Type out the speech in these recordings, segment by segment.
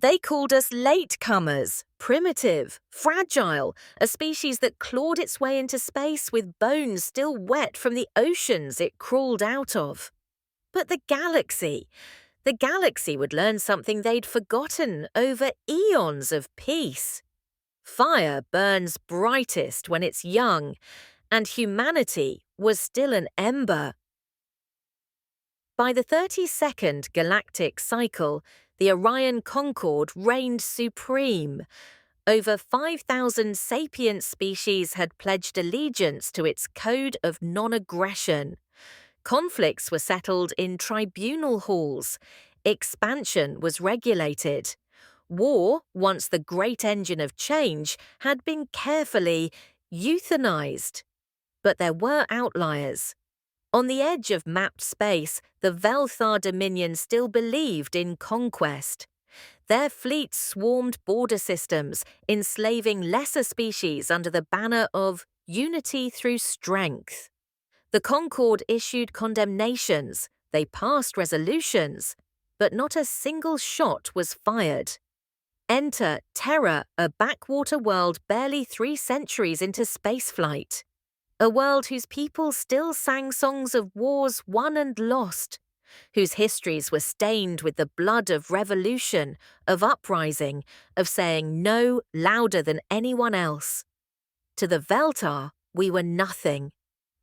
They called us latecomers, primitive, fragile, a species that clawed its way into space with bones still wet from the oceans it crawled out of. But the galaxy would learn something they'd forgotten over eons of peace. Fire burns brightest when it's young, and humanity was still an ember. By the 32nd galactic cycle, the Orion Concord reigned supreme. Over 5,000 sapient species had pledged allegiance to its code of non-aggression. Conflicts were settled in tribunal halls. Expansion was regulated. War, once the great engine of change, had been carefully euthanized. But there were outliers. On the edge of mapped space, the Velthar Dominion still believed in conquest. Their fleet swarmed border systems, enslaving lesser species under the banner of unity through strength. The Concord issued condemnations, they passed resolutions, but not a single shot was fired. Enter Terra, a backwater world barely 3 centuries into spaceflight. A world whose people still sang songs of wars won and lost, whose histories were stained with the blood of revolution, of uprising, of saying no louder than anyone else. To the Veltar, we were nothing,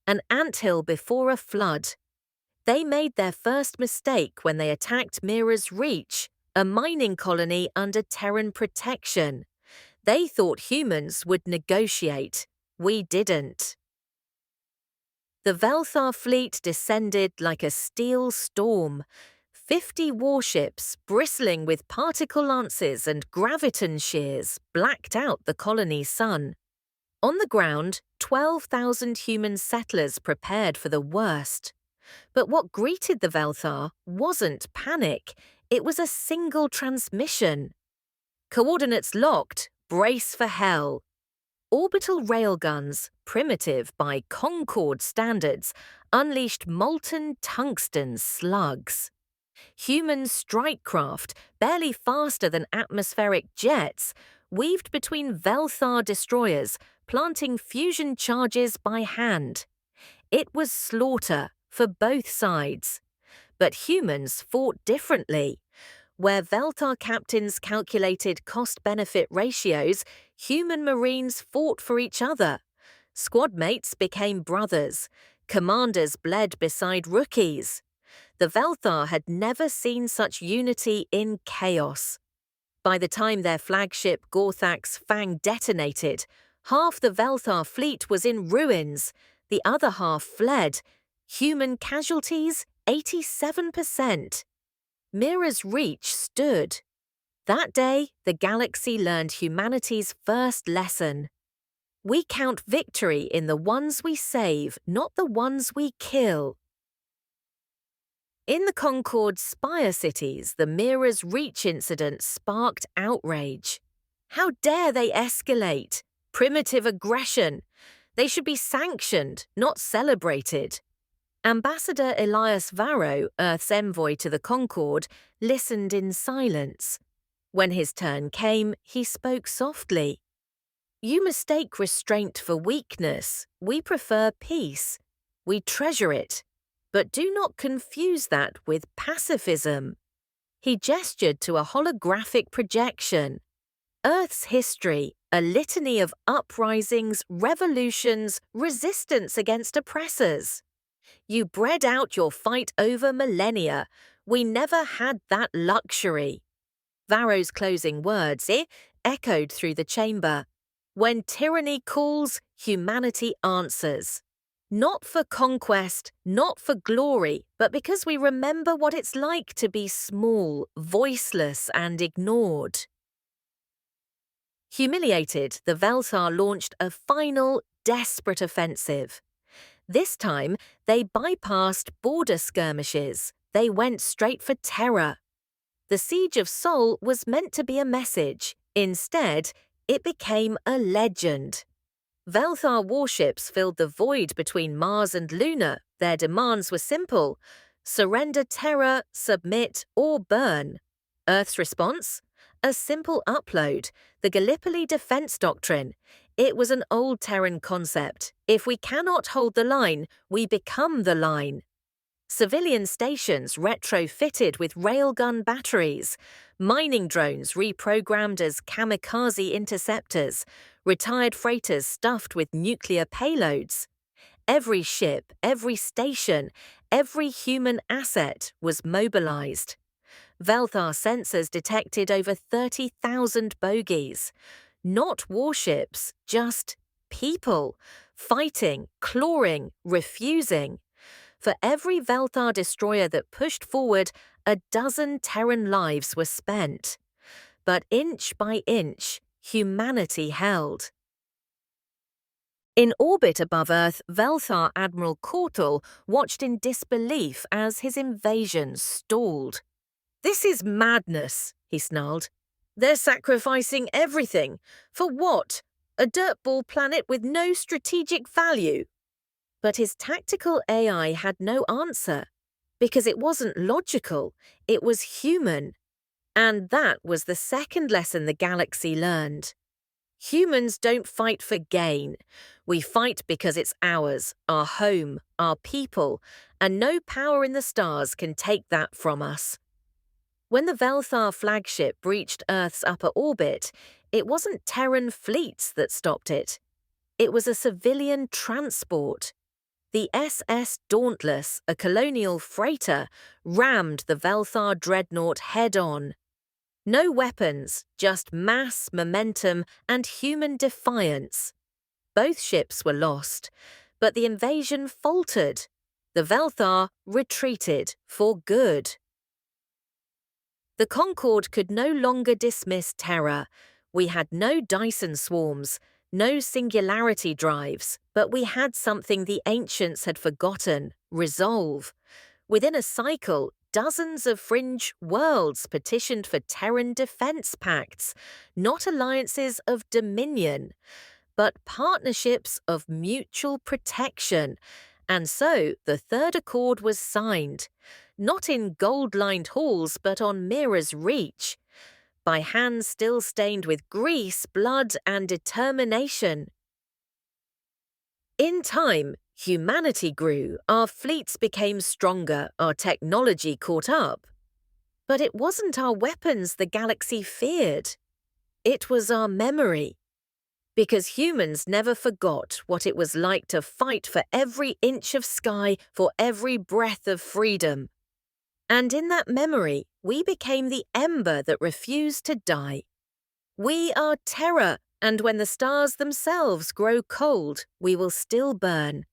an anthill before a flood. They made their first mistake when they attacked Mira's Reach, a mining colony under Terran protection. They thought humans would negotiate. We didn't. The Velthar fleet descended like a steel storm. 50 warships, bristling with particle lances and graviton shears, blacked out the colony's sun. On the ground, 12,000 human settlers prepared for the worst. But what greeted the Velthar wasn't panic, it was a single transmission. Coordinates locked, brace for hell. Orbital railguns, primitive by Concord standards, unleashed molten tungsten slugs. Human strike craft, barely faster than atmospheric jets, weaved between Velthar destroyers, planting fusion charges by hand. It was slaughter for both sides. But humans fought differently. Where Velthar captains calculated cost-benefit ratios, human marines fought for each other. Squad mates became brothers. Commanders bled beside rookies. The Velthar had never seen such unity in chaos. By the time their flagship Gorthak's Fang detonated, half the Velthar fleet was in ruins. The other half fled. Human casualties, 87%. Mira's Reach stood. That day, the galaxy learned humanity's first lesson. We count victory in the ones we save, not the ones we kill. In the Concord Spire cities, the Mira's Reach incident sparked outrage. How dare they escalate? Primitive aggression. They should be sanctioned, not celebrated. Ambassador Elias Varro, Earth's envoy to the Concord, listened in silence. When his turn came, he spoke softly. You mistake restraint for weakness. We prefer peace. We treasure it. But do not confuse that with pacifism. He gestured to a holographic projection. Earth's history, a litany of uprisings, revolutions, resistance against oppressors. You bred out your fight over millennia. We never had that luxury. Varro's closing words echoed through the chamber. When tyranny calls, humanity answers. Not for conquest, not for glory, but because we remember what it's like to be small, voiceless, and ignored. Humiliated, the Velthar launched a final, desperate offensive. This time, they bypassed border skirmishes. They went straight for Terra. The Siege of Sol was meant to be a message. Instead, it became a legend. Velthar warships filled the void between Mars and Luna. Their demands were simple: surrender Terra, submit, or burn. Earth's response? A simple upload, the Gallipoli defense doctrine. It was an old Terran concept. If we cannot hold the line, we become the line. Civilian stations retrofitted with railgun batteries, mining drones reprogrammed as kamikaze interceptors, retired freighters stuffed with nuclear payloads. Every ship, every station, every human asset was mobilized. Velthar sensors detected over 30,000 bogies. Not warships, just people, fighting, clawing, refusing. For every Velthar destroyer that pushed forward, a dozen Terran lives were spent. But inch by inch, humanity held. In orbit above Earth, Velthar Admiral Kortal watched in disbelief as his invasion stalled. "This is madness," he snarled. "They're sacrificing everything. For what? A dirtball planet with no strategic value." But his tactical AI had no answer, because it wasn't logical, it was human. And that was the second lesson the galaxy learned. Humans don't fight for gain. We fight because it's ours, our home, our people, and no power in the stars can take that from us. When the Velthar flagship breached Earth's upper orbit, it wasn't Terran fleets that stopped it. It was a civilian transport. The SS Dauntless, a colonial freighter, rammed the Velthar dreadnought head-on. No weapons, just mass, momentum, and human defiance. Both ships were lost, but the invasion faltered. The Velthar retreated for good. The Concorde could no longer dismiss terror. We had no Dyson swarms, no singularity drives, but we had something the ancients had forgotten: resolve. Within a cycle, dozens of fringe worlds petitioned for Terran defense pacts, not alliances of dominion, but partnerships of mutual protection. And so the Third Accord was signed, not in gold-lined halls but on Mira's reach, by hands still stained with grease, blood, and determination. In time, humanity grew, our fleets became stronger, our technology caught up. But it wasn't our weapons the galaxy feared. It was our memory. Because humans never forgot what it was like to fight for every inch of sky, for every breath of freedom. And in that memory, we became the ember that refused to die. We are terror, and when the stars themselves grow cold, we will still burn.